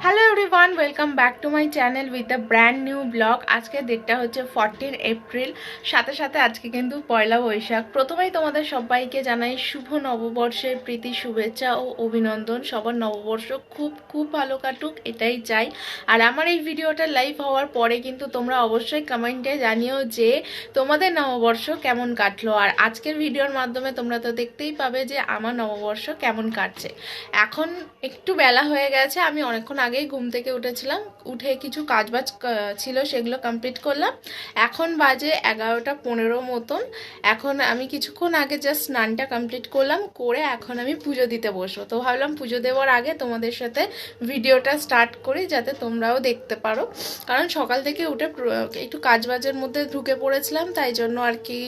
Hello everyone, welcome back to my channel with the brand new blog. আজকে ডেটটা হচ্ছে 14 April, সাথে সাথে আজকে কিন্তু পয়লা বৈশাখ। প্রথমেই তোমাদের সবাইকে জানাই শুভ নববর্ষের প্রীতি, শুভেচ্ছা ও অভিনন্দন। সবার নববর্ষ খুব খুব ভালো কাটুক, এটাই চাই। আর আমার এই ভিডিওটা লাইভ হওয়ার পরে কিন্তু তোমরা অবশ্যই কমেন্টে জানিও যে তোমাদের নববর্ষ কেমন কাটলো। আর আজকের ভিডিওর মাধ্যমে তোমরা তো দেখতেই পাবে যে আমার নববর্ষ কেমন কাটছে। এখন একটু বেলা হয়ে গেছে, আমি অনেকক্ষণ আগেই ঘুম থেকে উঠেছিলাম, উঠে কিছু কাজবাজ ছিল সেগুলো কমপ্লিট করলাম। এখন বাজে 11:15 মতন। এখন আমি কিছুক্ষণ আগে জাস্ট স্নানটা কমপ্লিট করলাম, করে এখন আমি পুজো দিতে বসবো। তো ভাবলাম পুজো দেওয়ার আগে তোমাদের সাথে ভিডিওটা স্টার্ট করি, যাতে তোমরাও দেখতে পারো। কারণ সকাল থেকে উঠে একটু কাজবাজের মধ্যে ঢুকে পড়েছিলাম, তাই জন্য আর কি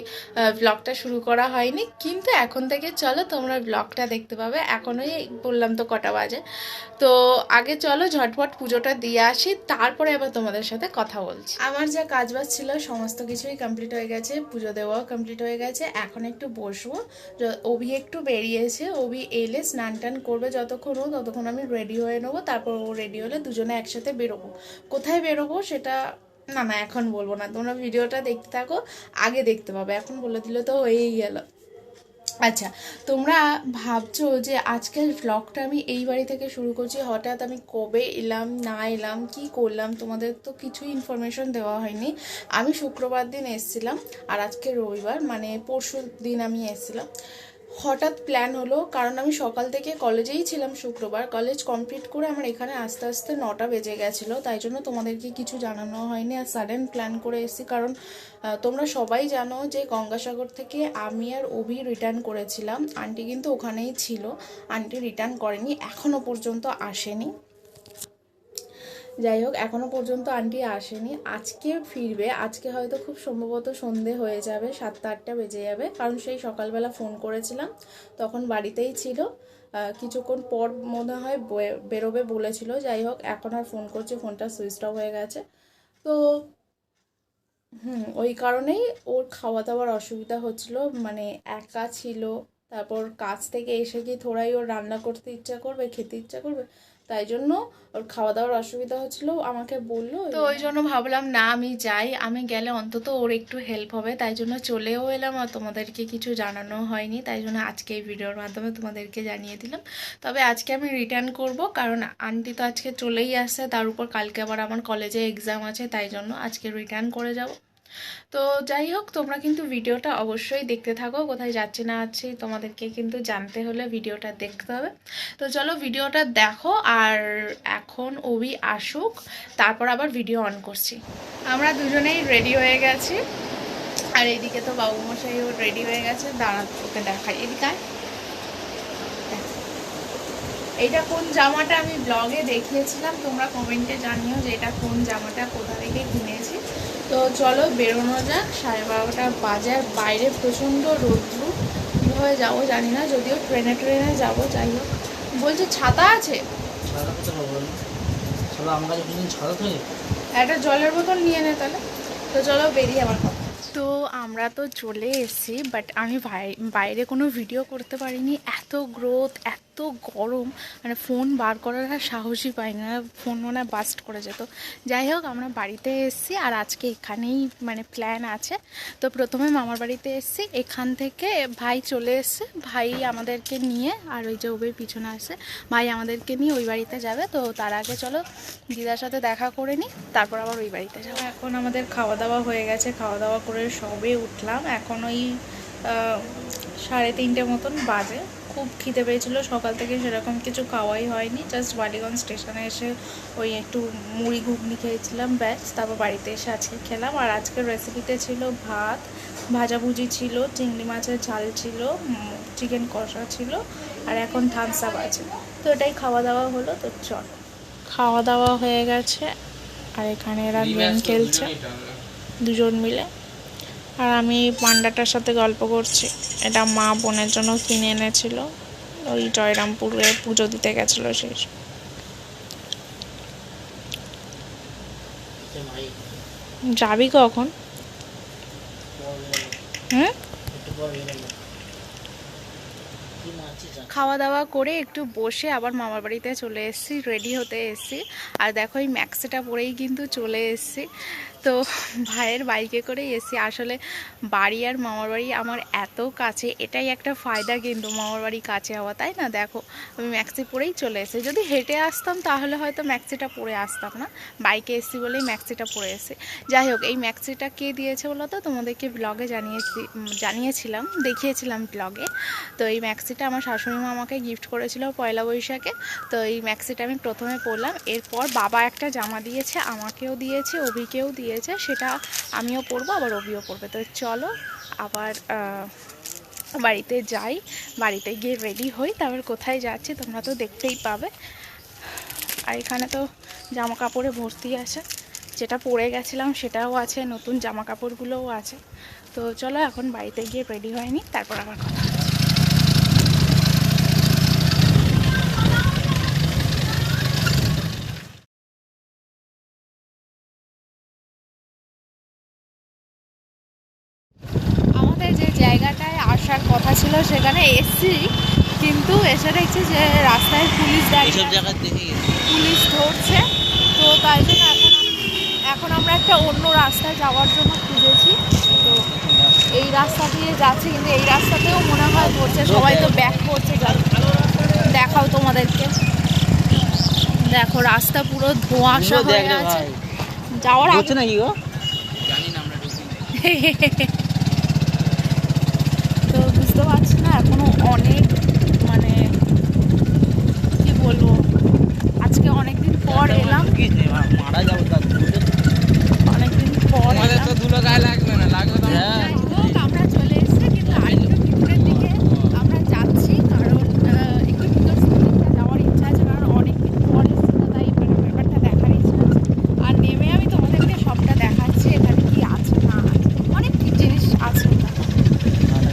ব্লগটা শুরু করা হয়নি। কিন্তু এখন থেকে চলো তোমরা ব্লগটা দেখতে পাবে। এখনই বললাম তো কটা বাজে। তো আগে চলো ঝটপট পুজোটা দিয়ে আসি, তারপরে আবার তোমাদের সাথে কথা বলছি। আমার যা কাজবাজ ছিল সমস্ত কিছুই কমপ্লিট হয়ে গেছে, পুজো দেওয়াও কমপ্লিট হয়ে গেছে। এখন একটু বসবো। অভি একটু বেরিয়েছে, অভি এলে স্নান টান করবে, যতক্ষণ ও ততক্ষণ আমি রেডি হয়ে নেবো। তারপর ও রেডি হলে দুজনে একসাথে বেরোবো। কোথায় বেরোবো সেটা না না এখন বলবো না, তোমরা ভিডিওটা দেখতে থাকো, আগে দেখতে পাবে। এখন বলে দিলে তো হয়েই গেল। আচ্ছা, তোমরা ভাবছো যে আজকের ভ্লগটা আমি এই বাড়ি থেকে শুরু করছি, হঠাৎ আমি কবে এলাম না এলাম কি করলাম তোমাদের তো কিছুই ইনফরমেশন দেওয়া হয়নি। আমি শুক্রবার দিন এসেছিলাম, আর আজকে রবিবার, মানে পরশু দিন আমি এসেছিলাম। হঠাৎ প্ল্যান হলো, কারণ আমি সকাল থেকে কলেজেই ছিলাম। শুক্রবার কলেজ কমপ্লিট করে আমার এখানে আস্তে আস্তে 9টা বেজে গেছিলো, তাই জন্য তোমাদেরকে কিছু জানানো হয়নি। আর সাডেন প্ল্যান করে এসেছি, কারণ তোমরা সবাই জানো যে গঙ্গাসাগর থেকে আমি আর অভি রিটার্ন করেছিলাম। আন্টি কিন্তু ওখানেই ছিল, আন্টি রিটার্ন করেনি, এখনও পর্যন্ত আসেনি। যাই হোক, এখনও পর্যন্ত আন্টি আসেনি, আজকে ফিরবে। আজকে হয়তো খুব সম্ভবত সন্ধে হয়ে যাবে, 7টা-8টা বেজে যাবে, কারণ সেই সকালবেলা ফোন করেছিলাম তখন বাড়িতেই ছিল। কিছুক্ষণ পর মনে হয় বেরোবে বলেছিল। যাই হোক, এখন আর ফোন করছে, ফোনটা সুইচ অফ হয়ে গেছে। তো ওই কারণেই ওর খাওয়া দাওয়ার অসুবিধা হচ্ছিল, মানে একা ছিল। তারপর কাজ থেকে এসে কি থোড়াই ওর রান্না করতে ইচ্ছা করবে, খেতে ইচ্ছা করবে, তাই জন্য ওর খাওয়া দাওয়ার অসুবিধা হচ্ছিল। আমাকে বললো, তো ওই জন্য ভাবলাম না আমি যাই, আমি গেলে অন্তত ওর একটু হেল্প হবে, তাই জন্য চলেও এলাম। আর তোমাদেরকে কিছু জানানো হয়নি, তাই জন্য আজকে এই ভিডিওর মাধ্যমে তোমাদেরকে জানিয়ে দিলাম। তবে আজকে আমি রিটার্ন করব, কারণ আন্টি তো আজকে চলেই আসছে, তার উপর কালকে আবার আমার কলেজে এক্সাম আছে, তাই জন্য আজকে রিটার্ন করে যাব। তো যাই হোক, তোমরা কিন্তু ভিডিওটা অবশ্যই দেখতে থাকো। কোথায় যাচ্ছি না আছি তোমাদেরকে কিন্তু জানতে হলে ভিডিওটা দেখতে হবে। তো চলো ভিডিওটা দেখো। আর এখন অভি আসুক, তারপর আবার ভিডিও অন করছি। আমরা দুজনেই রেডি হয়ে গেছি, আর এইদিকে তো বাবু মশাইও রেডি হয়ে গেছে। দাঁড়া, ওকে দেখাই, এদিকে। এইটা কোন জামাটা আমি ব্লগে দেখিয়েছিলাম, তোমরা কমেন্টে জানিও যে এটা কোন জামাটা কোথা থেকে কিনেছি। তো চলো বেরোনো যাক, 12:30 বাজে, আর বাইরে প্রচণ্ড রৌদ্র, কীভাবে যাবো জানি না, যদিও ট্রেনে যাবো। যাই হোক, বলছে ছাতা আছে, একটা জলের বোতল নিয়ে নে তাহলে। তো চলো বেরিয়ে আমার কথা। তো আমরা তো চলে এসেছি, বাট আমি বাইরে কোনো ভিডিও করতে পারিনি, এত গ্রোথ, এত গরম, মানে ফোন বার করার আর সাহসই পাই না, ফোন মনে হয় বাস্ট করে যেত। যাই হোক, আমরা বাড়িতে এসেছি, আর আজকে এখানেই মানে প্ল্যান আছে। তো প্রথমে মামার বাড়িতে এসেছি, এখান থেকে ভাই চলে এসছে, ভাই আমাদেরকে নিয়ে, আর ওই যে ওবের পিছনে আসে ভাই আমাদেরকে নিয়ে ওই বাড়িতে যাবে। তো তার আগে চলো দিদার সাথে দেখা করে নিই, তারপর আবার ওই বাড়িতে যাবো। এখন আমাদের খাওয়া দাওয়া হয়ে গেছে, খাওয়া দাওয়া করে সবে উঠলাম। এখন ওই 3:30 মতন বাজে। খুব খিদে পেয়েছিলো, সকাল থেকে সেরকম কিছু খাওয়াই হয়নি, জাস্ট বালিগঞ্জ স্টেশনে এসে ওই একটু মুড়ি ঘুগনি খেয়েছিলাম, ব্যাস। তারপর বাড়িতে এসে আজকে খেলাম। আর আজকের রেসিপিতে ছিল ভাত, ভাজাভুজি ছিল, চিংড়ি মাছের ঝাল ছিল, চিকেন কষা ছিল, আর এখন থামস আপ আছে। তো এটাই খাওয়া দাওয়া হলো। তো চল, খাওয়া দাওয়া হয়ে গেছে, আর এখানে এরা গেম খেলছে দুজন মিলে, আর আমি পান্ডাটার সাথে গল্প করছি। এটা মা বোনের জন্য কিনে এনেছিল, ওই জয়রামপুরে পুজো দিতে গেছিলো সেই। যাবি কখন? হুম, খাওয়া দাওয়া করে একটু বসে আবার মামার বাড়িতে চলে এসেছি, রেডি হতে এসেছি। আর দেখো এই ম্যাক্সিটা পরেই কিন্তু চলে এসেছি। তো ভাইয়ের বাইকে করেই এসেছি। আসলে বাড়ি আর মামার বাড়ি আমার এত কাছে, এটাই একটা ফায়দা কিন্তু মামার বাড়ি কাছে হওয়া, তাই না? দেখো আমি ম্যাক্সি পরেই চলে এসেছি। যদি হেঁটে আসতাম তাহলে হয়তো ম্যাক্সিটা পরে আসতাম না, বাইকে এসেছি বলেই ম্যাক্সিটা পরে এসেছি। যাই হোক, এই ম্যাক্সিটা কে দিয়েছে বলো তো? তোমাদেরকে ব্লগে জানিয়েছিলাম, দেখিয়েছিলাম ব্লগে। তো এই ম্যাক্সিটা আমার শাশুড়ি মা আমাকে গিফট করেছিল পয়লা বৈশাখে। তো এই ম্যাক্সিটা আমি প্রথমে পরলাম, এরপর বাবা একটা জামা দিয়েছে, আমাকেও দিয়েছে, অভিকেও দিয়েছে, সেটা আমিও পরবো, আবার অভিও পরবে। তো চলো আবার বাড়িতে যাই, বাড়িতে গিয়ে রেডি হই, তারপর কোথায় যাচ্ছি তোমরা তো দেখতেই পাবে। আর এখানে তো জামা কাপড়ে ভর্তি আছে, যেটা পরে গেছিলাম সেটাও আছে, নতুন জামা কাপড়গুলোও আছে। তো চলো এখন বাড়িতে গিয়ে রেডি হয়নি, তারপর আবার কথা হচ্ছে। আমাদের যে জায়গাটায় আসার কথা ছিল সেখানে এসছি, কিন্তু এসে দেখছি যে রাস্তায় পুলিশ দাঁড়িয়ে, পুলিশ ধরছে। তো তাই জন্য এখন আমরা একটা অন্য রাস্তায় যাওয়ার জন্য খুঁজেছি। তো এই রাস্তা দিয়ে যাচ্ছি, কিন্তু এই রাস্তাতেও মনে হয় ধরছে, সবাই তো ব্যাক করছে। দেখাও তোমাদেরকে, দেখো রাস্তা পুরো ধোঁয়াশা হয়ে আছে, যাওয়ার আগে নাকি গো জানি না আমরা তো বুঝতে পারছি না এখনো অনেক, মানে কি বলবো, আজকে অনেকদিন পর এলাম, মারা যাবো, অনেকদিন পর তো ধুলো গায়ে লাগবে না, লাগবে তো। আমরা চলে এসেছি, কিন্তু আরেকটু ভিতরের দিকে আমরা যাচ্ছি, কারণ একটু ভিতর যাওয়ার ইচ্ছা আছে, কারণ অনেকদিন পর এসেছি না, তাই ব্যাপারটা দেখার ইচ্ছা আছে। আর নেমে আমি তোমাদেরকে সবটা দেখাচ্ছি, এখানে কি আছে না আছে, অনেক জিনিস আছে।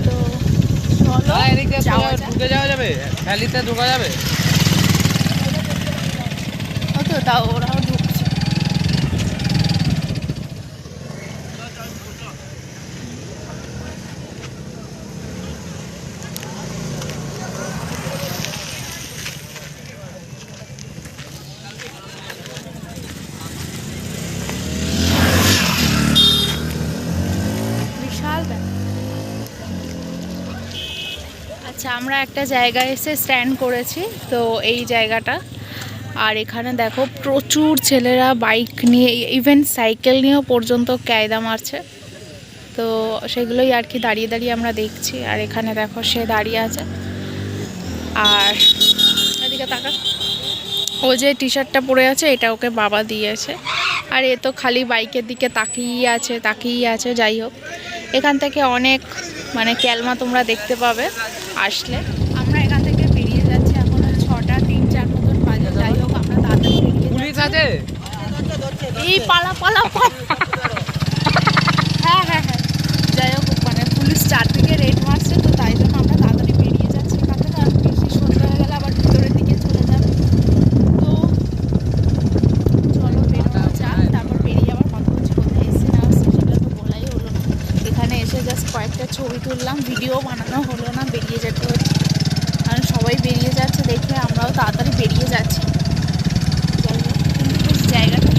তো চলো ঢুকে যাওয়া যাবে, ভ্যালিতে ঢোকা যাবে, তো তাও ওরাও ঢুকছে। বিশাল ব্যাপার। আচ্ছা, আমরা একটা জায়গায় এসে স্ট্যান্ড করেছি, তো এই জায়গাটা। আর এখানে দেখো প্রচুর ছেলেরা বাইক নিয়ে, ইভেন সাইকেল নিয়েও পর্যন্ত কায়দা মারছে। তো সেগুলোই আর কি দাঁড়িয়ে দাঁড়িয়ে আমরা দেখছি। আর এখানে দেখো সে দাঁড়িয়ে আছে, আর এদিকে তাকা, ও যে টি শার্টটা পরে আছে এটা ওকে বাবা দিয়েছে। আর এ তো খালি বাইকের দিকে তাকিয়ে আছে। যাই হোক, এখান থেকে অনেক মানে ক্যালমা তোমরা দেখতে পাবে আসলে। আমরা এখান থেকে বেরিয়ে যাচ্ছি, এখন 6টা 3-4 মতন বাজে। যাই হোক, আমরা তাড়াতাড়ি বেরিয়ে যাচ্ছি। এই পালা হ্যাঁ, যাই হোক, মানে পুলিশ চারদিকে রেড মারছে, তো তাই জন্য আমরা তাড়াতাড়ি বেরিয়ে যাচ্ছি এখান থেকে, আর বেশি সন্ধ্যা হয়ে গেলে আবার ভিতরের দিকে চলে যাবে। তো চলো বেরোনো যাক, তারপর বেরিয়ে আবার কথা হচ্ছে। কোথায় এসে না আসছে সেটা তো বলাই হলো না, এখানে এসে জাস্ট কয়েকটা ছবি তুললাম, ভিডিও বানানো হলো না, বেরিয়ে যেতে হচ্ছে, কারণ সবাই বেরিয়ে যাচ্ছে দেখে আমরাও তাড়াতাড়ি বেরিয়ে যাচ্ছি। যাই হোক, কিন্তু বেশ জায়গাটা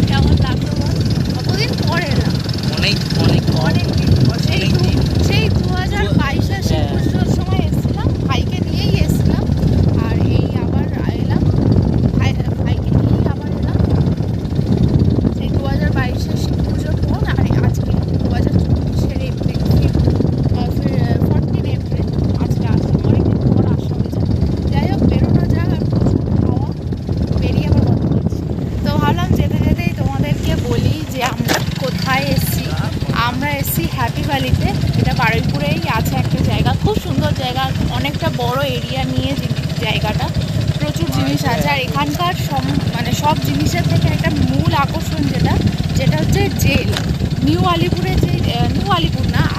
কেমন লাগলো বল? কতদিন পর এলাম, অনেক দিন পর, সেই 2022-এর সেই পুজোর সময় এসেছিলাম, ভাইকে নিয়েই এসেছিলাম। আর এই আবার এলাম, ভাইকে নিয়েই আবার এলাম সেই 2022-এর সেই পুজোর পর। আর আজকে 2024-এর এপ্রিল, 14 এপ্রিল আজকে আসলাম, অনেকদিন পর আসা হয়েছে। যাই হোক, বেরোনো যাক, আর প্রচুর খাওয়া, বেরিয়ে আবার কথা বলছি। তো ভাবলাম যেতে যেতেই তোমাদেরকে বলি যে আমরা কোথায় এসেছি। আমরা এসেছি হ্যাপি ভ্যালিতে, এটা বারুইপুরেই আছে একটা জায়গা, খুব সুন্দর জায়গা, অনেকটা বড় এরিয়া নিয়ে জায়গাটা, প্রচুর জিনিস আছে। আর এখানকার সব জিনিসের থেকে একটা মূল আকর্ষণ যেটা হচ্ছে জেল।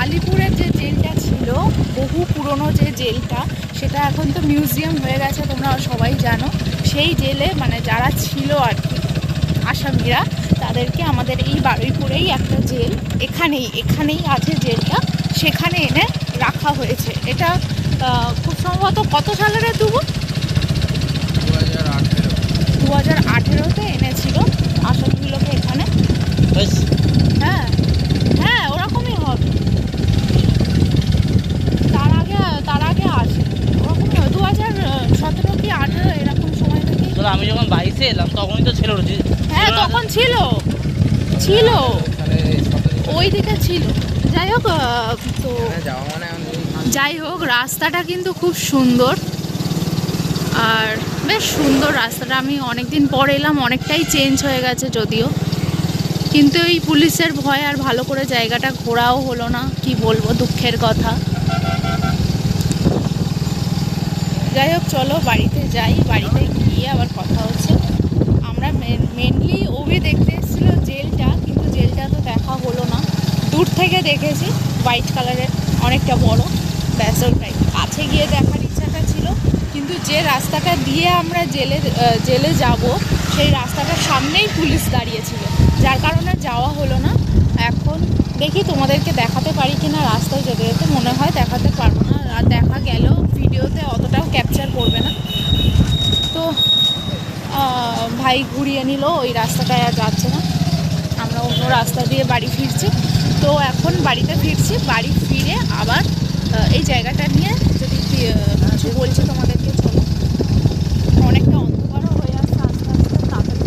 আলিপুরের যে জেলটা ছিল, বহু পুরনো যে জেলটা, সেটা এখন তো মিউজিয়াম হয়ে গেছে, তোমরা সবাই জানো। সেই জেলে মানে যারা ছিল আর কি আসামিরা, তাদের তোমাদেরকে আমাদের এই বারুইপুরেই একটা জেল, এখানেই আছে জেলটা, সেখানে এনে রাখা হয়েছে। এটা খুব সম্ভবত কত সালের দেবো, 2018-তে এনেছিল আসামিগুলোকে এখানে। হ্যাঁ হ্যাঁ, ওরকমই হবে, তার আগে আসে, ওরকমই হবে 2017 কি 18 এরকম সময় থেকে। আমি যখন 22-এ এলাম তখনই তো ছিল। হ্যাঁ তখন ছিল ওই দিকে ছিল। যাই হোক, তো যাই হোক, রাস্তাটা কিন্তু খুব সুন্দর, আর বেশ সুন্দর রাস্তাটা। আমি অনেকদিন পর এলাম, অনেকটাই চেঞ্জ হয়ে গেছে যদিও, কিন্তু এই পুলিশের ভয় আর ভালো করে জায়গাটা ঘোরাও হলো না, কি বলবো, দুঃখের কথা। যাই হোক, চলো বাড়িতে যাই, বাড়িতে গিয়ে আবার কথা হচ্ছে। আমরা মেনলি ওভি দেখতে এসেছিলো জেলটা, কিন্তু জেলটা তো দেখা হলো না, দূর থেকে দেখেছি, হোয়াইট কালারের অনেকটা বড়, ব্যাস ওটাই। কাছে গিয়ে দেখার ইচ্ছাটা ছিল, কিন্তু যে রাস্তাটা দিয়ে আমরা জেলে যাব সেই রাস্তাটার সামনেই পুলিশ দাঁড়িয়েছিল, যার কারণে যাওয়া হলো না। এখন দেখি তোমাদেরকে দেখাতে পারি কিনা, রাস্তায় যেতে যেতে মনে হয় দেখাতে পারবো না, আর দেখা গেলেও ভিডিওতে অতটাও ক্যাপচার করবে না। তো ভাই ঘুরিয়ে নিল, ওই রাস্তাটায় আর যাচ্ছে না, আমরা অন্য রাস্তা দিয়ে বাড়ি ফিরছি। তো এখন বাড়িতে ফিরছি, বাড়ি ফিরে আবার এই জায়গাটা নিয়ে যদি কিছু বলছে তোমাদেরকে, চলো। অনেকটা অন্ধকারও হয়ে আসছে, আস্তে আস্তে তাড়াতাড়ি।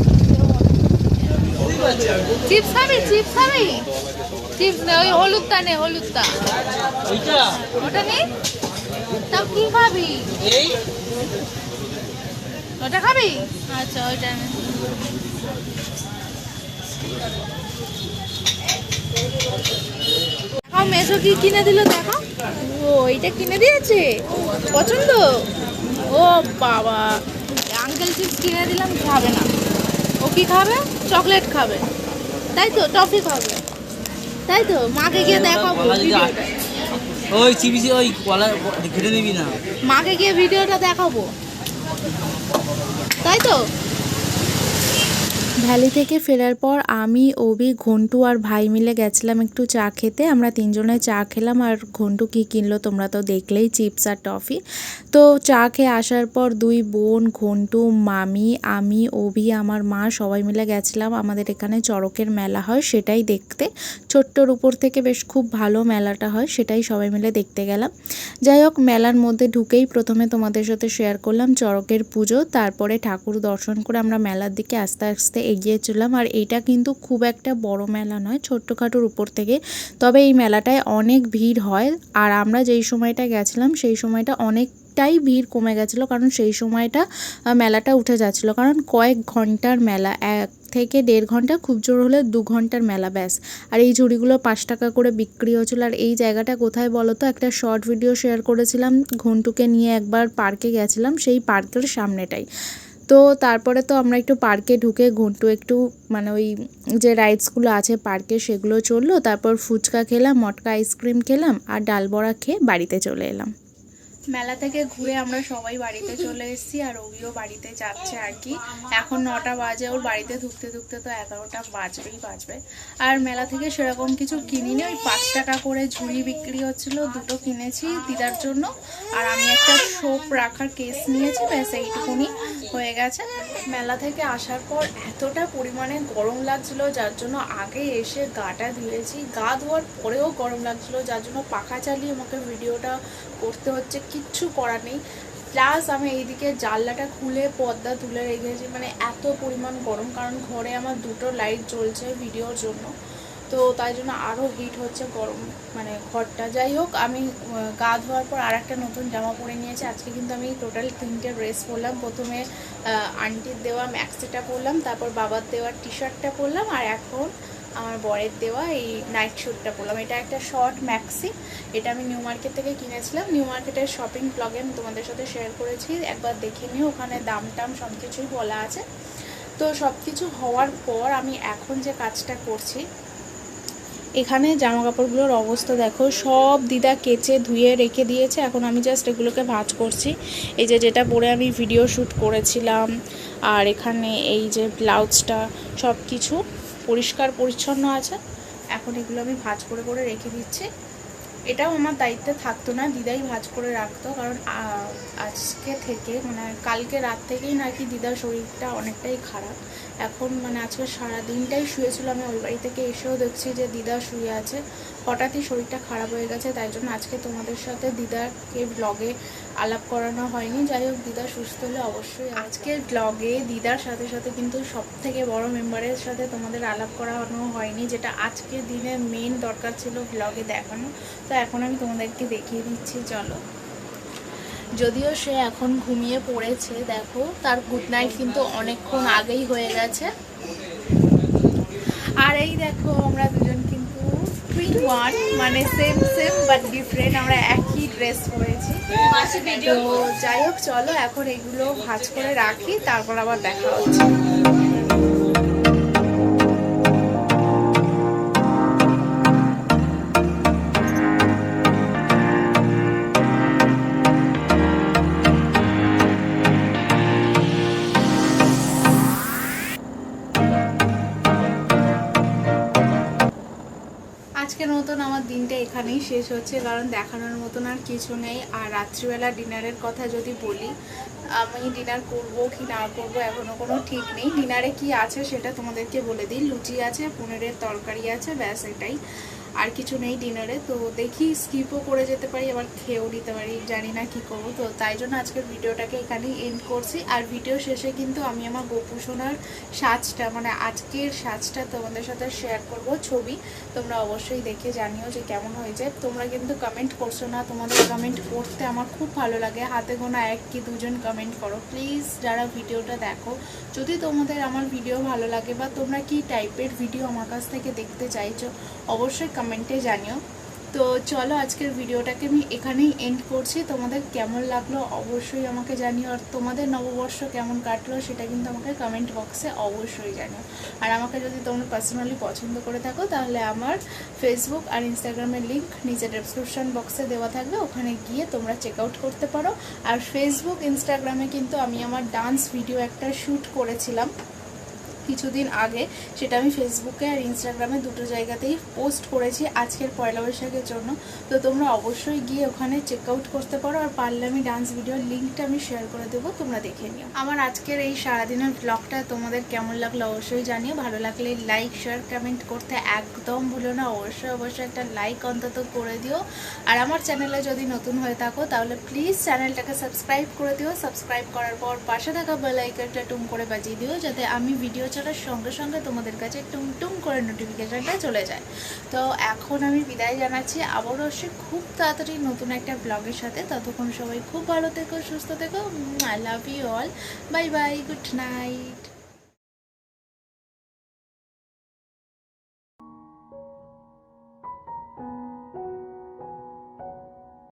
চিপস খাবি চিপস নে, ওই হলুদটা নে, হলুদটা ওটা নেই, তাও কি খাবি? ওটা খাবি? আচ্ছা ওইটা নে। দেখাও মেসো কি কিনে দিল, দেখো। ও এইটা কিনে দিয়েছে, পছন্দ? ও বাবা, আঙ্কেল চিপস কিনে দিলাম, খাবে না। ও কি খাবে? চকলেট খাবে, তাই তো? টফি খাবে, তাই তো? মাকে গিয়ে দেখাবো ভিডিওটা, ওই চিবিসি ওই কলা কেটে নিবি না, মাকে গিয়ে ভিডিওটা দেখাবো, তাই তো? ভ্যালি থেকে ফেরার পর আমি, অভি, ঘন্টু আর ভাই মিলে গেছিলাম একটু চা খেতে। আমরা তিনজনে চা খেলাম, আর ঘন্টু কী কিনলো তোমরা তো দেখলেই, চিপস আর টফি। তো চা খেয়ে আসার পর দুই বোন, ঘন্টু, মামি, আমি, অভি, আমার মা সবাই মিলে গেছিলাম আমাদের এখানে চড়কের মেলা হয় সেটাই দেখতে। ছোট্টর উপর থেকে বেশ খুব ভালো মেলাটা হয়, সেটাই সবাই মিলে দেখতে গেলাম। যাই হোক, মেলার মধ্যে ঢুকেই প্রথমে তোমাদের সাথে শেয়ার করলাম চড়কের পুজো, তারপরে ঠাকুর দর্শন করে আমরা মেলার দিকে আস্তে আস্তে এগিয়ে চললাম। আর এইটা কিন্তু খুব একটা বড় মেলা নয়, ছোট্টখাটোর উপর থেকে, তবে এই মেলাটায় অনেক ভিড় হয়। আর আমরা যেই সময়টা গেছিলাম সেই সময়টা অনেকটাই ভিড় কমে গেছিলো, কারণ সেই সময়টা মেলাটা উঠে যাচ্ছিলো, কারণ কয়েক ঘন্টার মেলা, 1 থেকে 1.5 ঘন্টা, খুব জোর হলে 2 ঘন্টার মেলা ব্যাস। আর এই ঝুড়িগুলো 5 টাকা করে বিক্রি হচ্ছিলো। আর এই জায়গাটা কোথায় বলো তো, একটা শর্ট ভিডিও শেয়ার করেছিলাম, ঘন্টুকে নিয়ে একবার পার্কে গেছিলাম, সেই পার্কের সামনেটাই। তো তারপরে তো আমরা একটু পার্কে ঢুকে ঘন্টু একটু মানে ওই যে রাইডসগুলো আছে পার্কে সেগুলো চললো, তারপর ফুচকা খেলাম, মটকা আইসক্রিম খেলাম, আর ডাল বড়া খেয়ে বাড়িতে চলে এলাম। মেলা থেকে ঘুরে আমরা সবাই বাড়িতে চলে এসেছি, আর ওইও বাড়িতে যাচ্ছে আর কি। এখন 9টা বাজে, ওর বাড়িতে ঢুকতে ঢুকতে তো 11টা বাজবে। আর মেলা থেকে সেরকম কিছু কিনিনি, ওই 5 টাকা করে ঝুড়ি বিক্রি হচ্ছিল, দুটো কিনেছি দিদার জন্য, আর আমি একটা সোপ রাখার কেস নিয়েছি, ব্যাস এইটুকুনি হয়ে গেছে। মেলা থেকে আসার পর এতটা পরিমাণে গরম লাগছিল, যার জন্য আগে এসে গাটা ধুয়েছি, গা ধোয়ার পরেও গরম লাগছিল, যার জন্য পাখা চালিয়ে আমাকে ভিডিওটা করতে হচ্ছে, কিচ্ছু করার নেই। প্লাস আমি এইদিকে জানলাটা খুলে পর্দা তুলে রেখেছি, মানে এত পরিমাণ গরম, কারণ ঘরে আমার 2টো লাইট জ্বলছে ভিডিওর জন্য, তো তাই জন্য আরও হিট হচ্ছে গরম মানে ঘরটা। যাই হোক, আমি গা ধোয়ার পর আর একটা নতুন জামা পরে নিয়েছি। আজকে কিন্তু আমি টোটাল 3টে ড্রেস পরলাম। প্রথমে আন্টির দেওয়া ম্যাক্সিটা পরলাম, তারপর বাবার দেওয়া টি শার্টটা পরলাম, আর এখন আমার বরের দেওয়া এই নাইট স্যুটটা পরলাম। এটা একটা শর্ট ম্যাক্সি, এটা আমি নিউ মার্কেট থেকে কিনেছিলাম। নিউ মার্কেটের শপিং ব্লগে আমি তোমাদের সাথে শেয়ার করেছি, একবার দেখে নিও, ওখানে দাম টাম সব কিছুই বলা আছে। তো সব কিছু হওয়ার পর আমি এখন যে কাজটা করছি, এখানে জামা কাপড়গুলোর অবস্থা দেখো, সব দিদা কেচে ধুয়ে রেখে দিয়েছে, এখন আমি জাস্ট এগুলোকে ভাঁজ করছি। এই যে যেটা পরে আমি ভিডিও শ্যুট করেছিলাম, আর এখানে এই যে ব্লাউজটা, সব কিছু পরিষ্কার পরিচ্ছন্ন আছে। এখন এগুলো আমি ভাঁজ করে করে রেখে দিচ্ছি। এটাও আমার দায়িত্বে থাকতো না, দিদাই ভাঁজ করে রাখতো, কারণ আজকে থেকে মানে কালকে রাত থেকেই নাকি দিদার শরীরটা অনেকটাই খারাপ। এখন মানে আজকে সারা দিনটাই শুয়েছিল, আমি ওই বাড়ি থেকে এসেও দেখছি যে দিদা শুয়ে আছে, হঠাৎই শরীরটা খারাপ হয়ে গেছে। তাই জন্য আজকে তোমাদের সাথে দিদাকে ব্লগে আলাপ করানো হয়নি। যাই হোক, দিদা সুস্থ হলে অবশ্যই আজকের ব্লগে দিদার সাথে সাথে কিন্তু সব থেকে বড় মেম্বারের সাথে তোমাদের আলাপ করানো হয়নি, যেটা আজকের দিনে মেন দরকার ছিল ব্লগে দেখানো। তো এখন আমি তোমাদেরকে দেখিয়ে দিচ্ছি, চলো। যদিও সে এখন ঘুমিয়ে পড়েছে, দেখো তার গুড নাইট কিন্তু অনেকক্ষণ আগেই হয়ে গেছে। আর এই দেখো আমরা দুজন কিন্তু 3-1, মানে সেম সেম বাট ডিফারেন্ট, আমরা একই ড্রেস পরেছি। তো যাই হোক, চলো এখন এগুলো ভাঁজ করে রাখি, তারপর আবার দেখা হচ্ছে। আজকের মতন আমার দিনটা এখানেই শেষ হচ্ছে, কারণ দেখানোর মতন আর কিছু নেই। আর রাত্রিবেলা ডিনারের কথা যদি বলি, আমি ডিনার করব কি না করব এখনও কোনো ঠিক নেই। ডিনারে কি আছে সেটা তোমাদেরকে বলে দিই। লুচি আছে, পনিরের তরকারি আছে, ব্যাস এটাই, আর কিছু নেই ডিনারে। তো দেখি স্কিপও করে যেতে পারি, আবার খেয়েও নিতে পারি, জানি না কি করব। তো তাই জন্য আজকের ভিডিওটাকে এখানেই এন্ড করছি। আর ভিডিও শেষে কিন্তু আমি আমার গোপু সোনার সাজটা, মানে আজকের সাজটা তোমাদের সাথে শেয়ার করব ছবি। তোমরা অবশ্যই দেখে জানিও যে কেমন হয়েছে। তোমরা কিন্তু কমেন্ট করছো না, তোমাদের কমেন্ট পড়তে আমার খুব ভালো লাগে। হাতে গোনা 1 কি 2 জন কমেন্ট করো প্লিজ, যারা ভিডিওটা দেখো। যদি তোমাদের আমার ভিডিও ভালো লাগে বা তোমরা কি টাইপের ভিডিও আমার কাছ থেকে দেখতে চাইছো, অবশ্যই কমেন্টে জানিও। তো চলো, আজকের ভিডিওটাকে আমি এখানেই এন্ড করছি। তোমাদের কেমন লাগলো অবশ্যই আমাকে জানিও, আর তোমাদের নববর্ষ কেমন কাটলো সেটা কিন্তু আমাকে কমেন্ট বক্সে অবশ্যই জানিও। আর আমাকে যদি তোমরা পার্সোনালি পছন্দ করে থাকো, তাহলে আমার ফেসবুক আর ইনস্টাগ্রামের লিঙ্ক নিচে ডেসক্রিপশন বক্সে দেওয়া থাকবে, ওখানে গিয়ে তোমরা চেক আউট করতে পারো। আর ফেসবুক ইনস্টাগ্রামে কিন্তু আমি আমার ডান্স ভিডিও একটা শ্যুট করেছিলাম কিছুদিন আগে, সেটা আমি ফেসবুকে আর ইনস্টাগ্রামে দুটো জায়গাতেই পোস্ট করেছি আজকের পয়লা বৈশাখের জন্য। তো তোমরা অবশ্যই গিয়ে ওখানে চেক আউট করতে পারো, আর পারলে আমি ডান্স ভিডিওর লিঙ্কটা আমি শেয়ার করে দেবো, তোমরা দেখে নিও। আমার আজকের এই সারাদিনের ব্লগটা তোমাদের কেমন লাগলো অবশ্যই জানিও। ভালো লাগলে লাইক শেয়ার কমেন্ট করতে একদম ভুলো না, অবশ্যই অবশ্যই একটা লাইক অন্তত করে দিও। আর আমার চ্যানেলে যদি নতুন হয়ে থাকো তাহলে প্লিজ চ্যানেলটাকে সাবস্ক্রাইব করে দিও। সাবস্ক্রাইব করার পর পাশে থাকা বেল আইকনটা টুম করে বাজিয়ে দিও, যাতে আমি ভিডিও ছাড়ার সঙ্গে সঙ্গে তোমাদের কাছে টুম টুম করে নোটিফিকেশনটা চলে যায়। তো এখন আমি বিদায় জানাচ্ছি, আবারও আসছি খুব তাড়াতাড়ি নতুন একটা ব্লগের সাথে। ততক্ষণ সবাই খুব ভালো থেকো, সুস্থ থেকো। I love you all, bye bye, good night.